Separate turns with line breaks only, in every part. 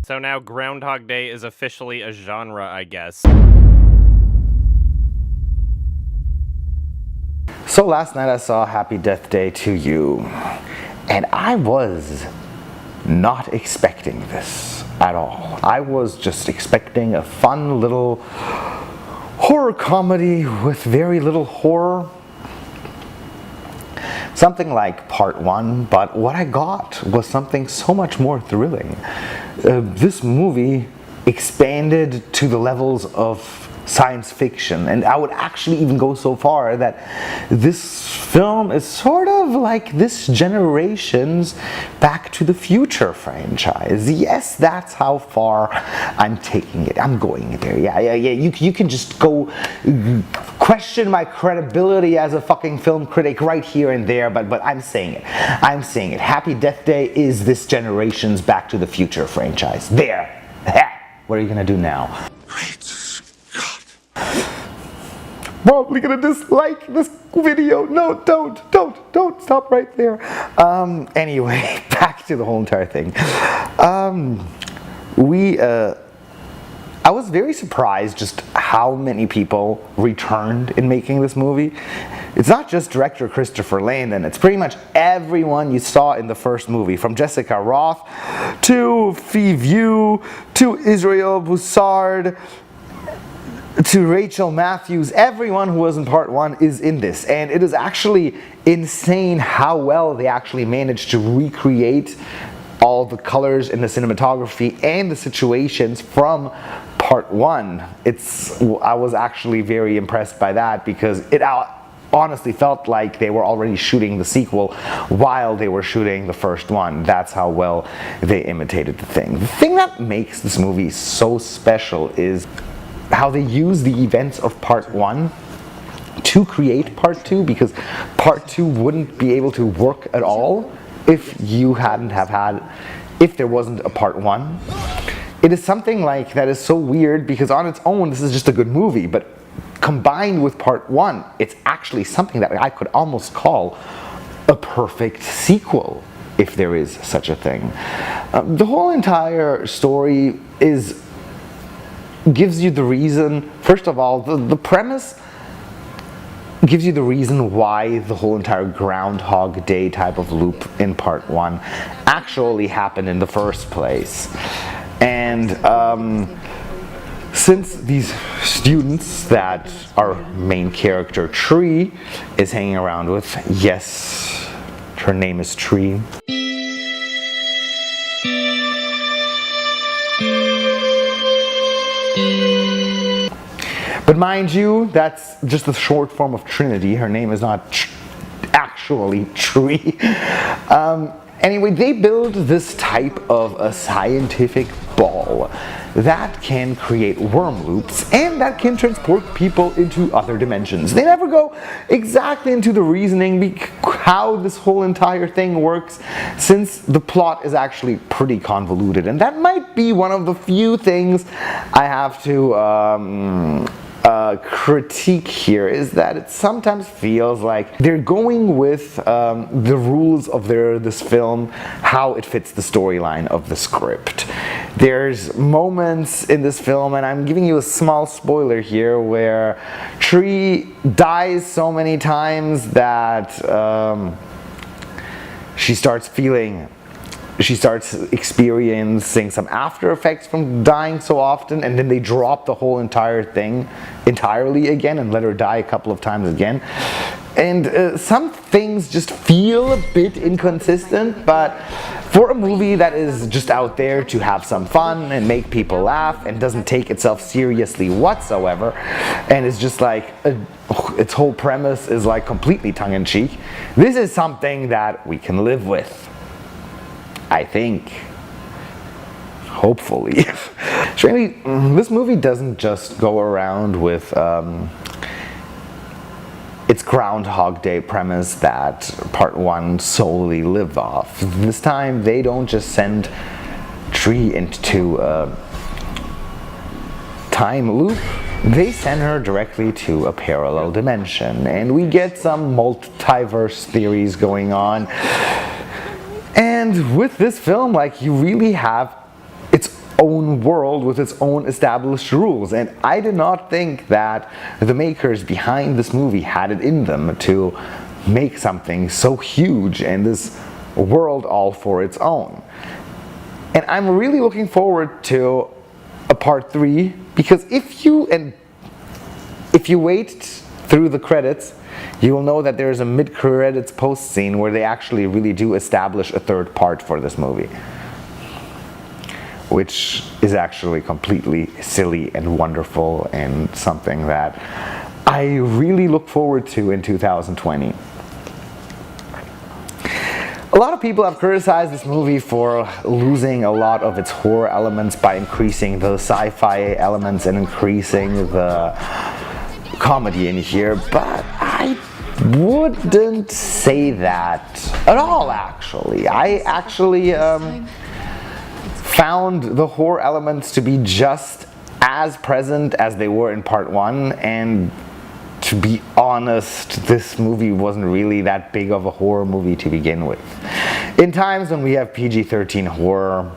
So now Groundhog Day is officially a genre, I guess.
So last night I saw Happy Death Day to You, and I was not expecting this at all. I was just expecting a fun little horror comedy with very little horror. Something like Part 1, but what I got was something so much more thrilling. This movie expanded to the levels of science fiction, and I would actually even go so far that this film is sort of like this generation's Back to the Future franchise. Yes, that's how far I'm taking it. I'm going there. Yeah. You can just go question my credibility as a fucking film critic right here and there, but I'm saying it. I'm saying it. Happy Death Day is this generation's Back to the Future franchise. There. What are you gonna do now? Probably gonna dislike this video. No, don't stop right there. Anyway, back to the whole entire thing. I was very surprised just how many people returned in making this movie. It's not just director Christopher Landon, it's pretty much everyone you saw in the first movie, from Jessica Roth to Phi View to Israel Boussard to Rachel Matthews. Everyone who was in Part 1 is in this, and it is actually insane how well they actually managed to recreate all the colors in the cinematography and the situations from Part 1. I was actually very impressed by that, because it honestly felt like they were already shooting the sequel while they were shooting the first one. That's how well they imitated the thing. The thing that makes this movie so special is how they use the events of Part 1 to create Part 2, because Part 2 wouldn't be able to work at all if there wasn't a Part 1. It is something like that is so weird, because on its own this is just a good movie, but combined with Part 1, it's actually something that I could almost call a perfect sequel, if there is such a thing. The whole entire story gives you the reason. First of all, the premise gives you the reason why the whole entire Groundhog Day type of loop in Part 1 actually happened in the first place. And since these students that our main character Tree is hanging around with, yes, her name is Tree. But mind you, that's just the short form of Trinity. Her name is not actually Tree. Anyway, they build this type of a scientific ball that can create worm loops and that can transport people into other dimensions. They never go exactly into the reasoning how this whole entire thing works, since the plot is actually pretty convoluted, and that might be one of the few things I have to critique here, is that it sometimes feels like they're going with the rules of this film, how it fits the storyline of the script. There's moments in this film, and I'm giving you a small spoiler here, where Tree dies so many times that she starts experiencing some after effects from dying so often, and then they drop the whole entire thing entirely again and let her die a couple of times again. And some things just feel a bit inconsistent, but for a movie that is just out there to have some fun and make people laugh and doesn't take itself seriously whatsoever, and is just like its whole premise is like completely tongue-in-cheek, this is something that we can live with, I think. Hopefully. Strangely, this movie doesn't just go around with its Groundhog Day premise that Part 1 solely lived off. This time they don't just send Tree into a time loop, they send her directly to a parallel dimension, and we get some multiverse theories going on. And with this film, like, you really have, it's own world with its own established rules. And I do not think that the makers behind this movie had it in them to make something so huge and this world all for its own. And I'm really looking forward to a part 3, because if you wait through the credits, you will know that there is a mid-credits post scene where they actually really do establish a third part for this movie, which is actually completely silly and wonderful and something that I really look forward to in 2020. A lot of people have criticized this movie for losing a lot of its horror elements by increasing the sci-fi elements and increasing the comedy in here, but I wouldn't say that at all, actually. I actually found the horror elements to be just as present as they were in part 1, and to be honest, this movie wasn't really that big of a horror movie to begin with. In times when we have PG-13 horror,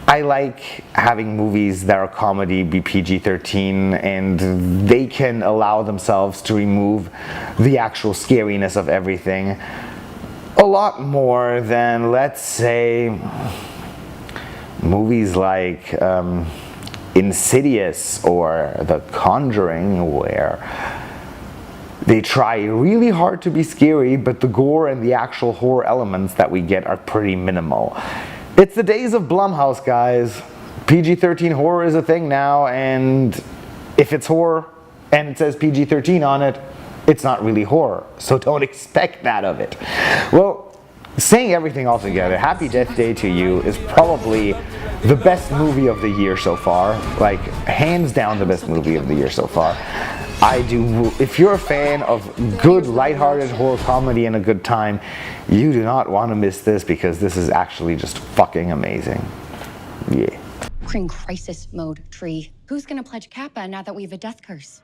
I like having movies that are comedy be PG-13, and they can allow themselves to remove the actual scariness of everything a lot more than, let's say, movies like Insidious or The Conjuring, where they try really hard to be scary, but the gore and the actual horror elements that we get are pretty minimal. It's the days of Blumhouse, guys. PG-13 horror is a thing now, and if it's horror and it says PG-13 on it, it's not really horror, so don't expect that of it. Well, saying everything all together, Happy Death Day to You is probably the best movie of the year so far. Like, hands down the best movie of the year so far. If you're a fan of good, lighthearted horror comedy and a good time, you do not want to miss this, because this is actually just fucking amazing. Yeah.
We're in crisis mode, Tree. Who's gonna pledge Kappa now that we have a death curse?